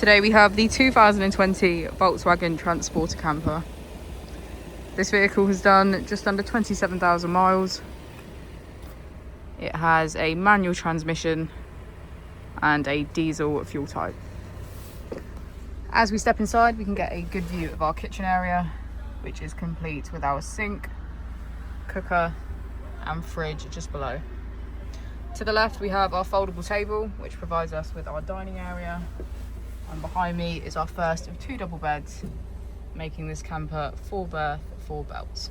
Today we have the 2020 Volkswagen Transporter Camper. This vehicle has done just under 27,000 miles. It has a manual transmission and a diesel fuel type. As we step inside, we can get a good view of our kitchen area, which is complete with our sink, cooker and fridge just below. To the left we have our foldable table, which provides us with our dining area, and behind me is our first of 2 double beds, making this camper 4 berth, 4 belts.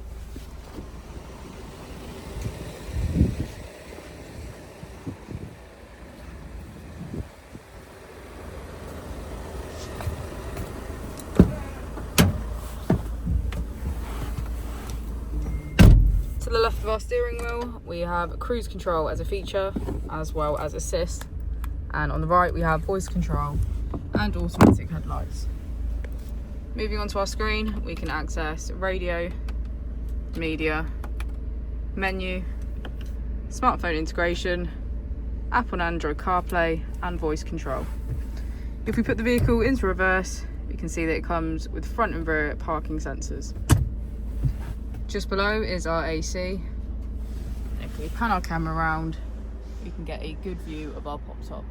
To the left of our steering wheel, we have cruise control as a feature, as well as assist. And on the right, we have voice control and automatic headlights. Moving on to our screen, we can access radio, media, menu, smartphone integration, Apple and Android CarPlay, and voice control. If we put the vehicle into reverse, we can see that it comes with front and rear parking sensors. Just below is our AC. If we pan our camera around, we can get a good view of our pop top.